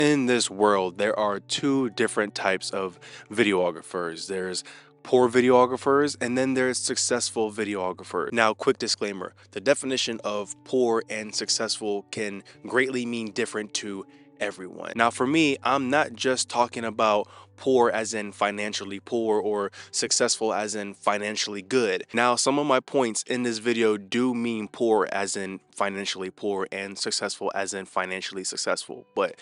In this world, there are two different types of videographers. There's poor videographers and then there's successful videographers. Now, quick disclaimer, the definition of poor and successful can greatly mean different to everyone. Now, for me, I'm not just talking about poor as in financially poor or successful as in financially good. Now, some of my points in this video do mean poor as in financially poor and successful as in financially successful, but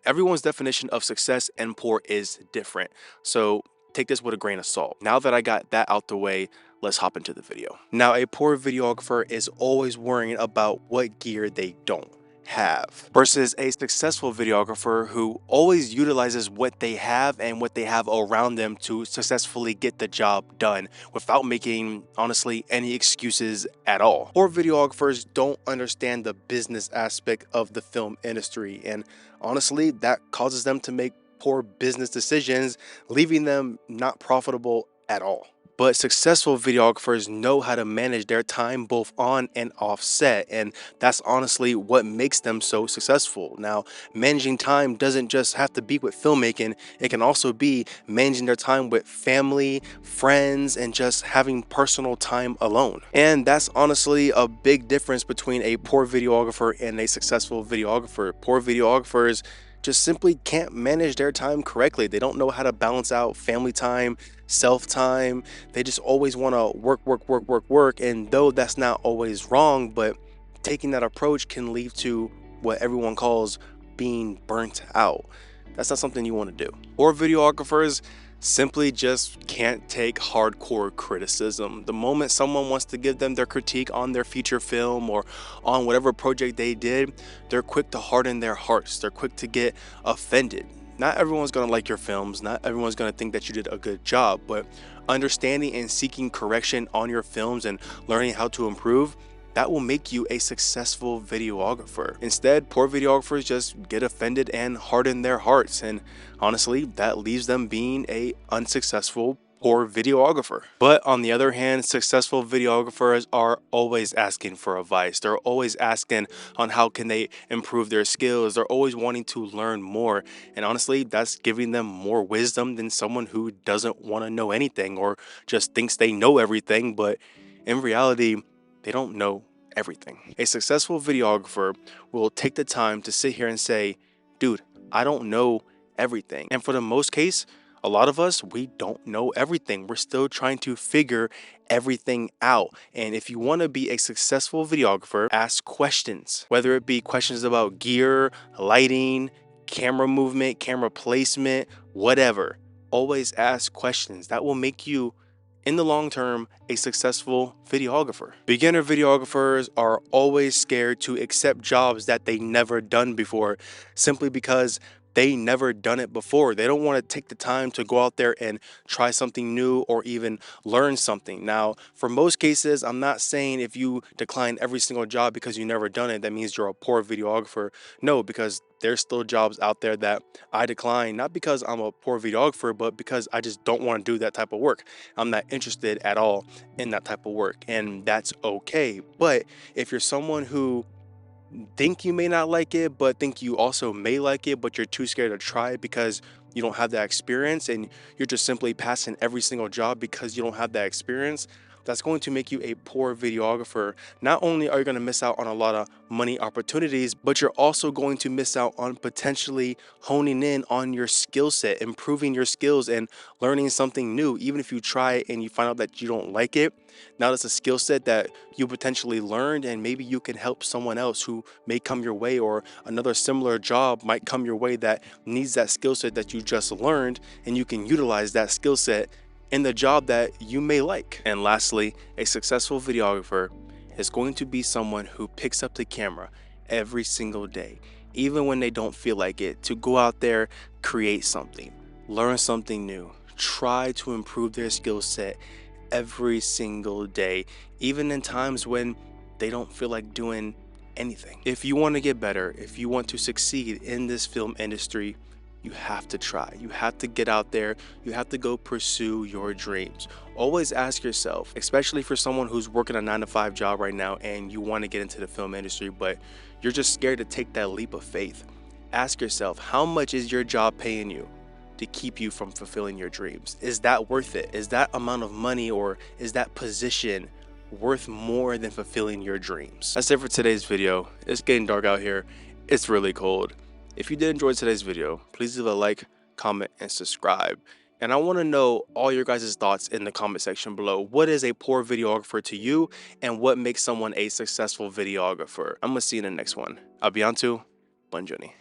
everyone's definition of success and poor is different. So take this with a grain of salt. Now that I got that out the way, let's hop into the video. Now, a poor videographer is always worrying about what gear they don't have versus a successful videographer who always utilizes what they have and what they have around them to successfully get the job done without making, honestly, any excuses at all. Poor videographers don't understand the business aspect of the film industry, and honestly, that causes them to make poor business decisions, leaving them not profitable at all. But successful videographers know how to manage their time both on and off set, and that's honestly what makes them so successful. Now, managing time doesn't just have to be with filmmaking, it can also be managing their time with family, friends, and just having personal time alone. And that's honestly a big difference between a poor videographer and a successful videographer. Poor videographers just simply can't manage their time correctly. They don't know how to balance out family time, self time. They just always want to work. And though that's not always wrong, but taking that approach can lead to what everyone calls being burnt out. That's not something you want to do. Or videographers simply just can't take hardcore criticism. The moment someone wants to give them their critique on their feature film or on whatever project they did, they're quick to harden their hearts. They're quick to get offended. Not everyone's going to like your films. Not everyone's going to think that you did a good job, but understanding and seeking correction on your films and learning how to improve, that will make you a successful videographer. Instead, poor videographers just get offended and harden their hearts, and honestly, that leaves them being a unsuccessful poor videographer. But on the other hand, successful videographers are always asking for advice. They're always asking on how can they improve their skills. They're always wanting to learn more, and honestly, that's giving them more wisdom than someone who doesn't want to know anything or just thinks they know everything, but in reality, they don't know everything. A successful videographer will take the time to sit here and say, dude, I don't know everything. And for the most case, a lot of us, we don't know everything. We're still trying to figure everything out. And if you want to be a successful videographer, ask questions, whether it be questions about gear, lighting, camera movement, camera placement, whatever. Always ask questions. That will make you, in the long term, a successful videographer. Beginner videographers are always scared to accept jobs that they never done before, simply because they never done it before. They don't want to take the time to go out there and try something new or even learn something. Now, for most cases, I'm not saying if you decline every single job because you never done it, that means you're a poor videographer. No, because there's still jobs out there that I decline, not because I'm a poor videographer, but because I just don't want to do that type of work. I'm not interested at all in that type of work, and that's okay. But if you're someone who think you may not like it, but think you also may like it, but you're too scared to try it because you don't have that experience, and you're just simply passing every single job because you don't have that experience, that's going to make you a poor videographer. Not only are you going to miss out on a lot of money opportunities, but you're also going to miss out on potentially honing in on your skill set, improving your skills, and learning something new. Even if you try it and you find out that you don't like it, now that's a skill set that you potentially learned, and maybe you can help someone else who may come your way, or another similar job might come your way that needs that skill set that you just learned, and you can utilize that skill set in the job that you may like. And lastly, a successful videographer is going to be someone who picks up the camera every single day, even when they don't feel like it, to go out there, create something, learn something new, try to improve their skill set every single day, even in times when they don't feel like doing anything. If you want to get better, if you want to succeed in this film industry, you have to try. You have to get out there. You have to go pursue your dreams. Always ask yourself, especially for someone who's working a 9-to-5 job right now and you want to get into the film industry, but you're just scared to take that leap of faith. Ask yourself, how much is your job paying you to keep you from fulfilling your dreams? Is that worth it? Is that amount of money or is that position worth more than fulfilling your dreams? That's it for today's video. It's getting dark out here. It's really cold. If you did enjoy today's video, please leave a like, comment, and subscribe. And I want to know all your guys' thoughts in the comment section below. What is a poor videographer to you, and what makes someone a successful videographer? I'm going to see you in the next one. I'll be on to Buongiorno.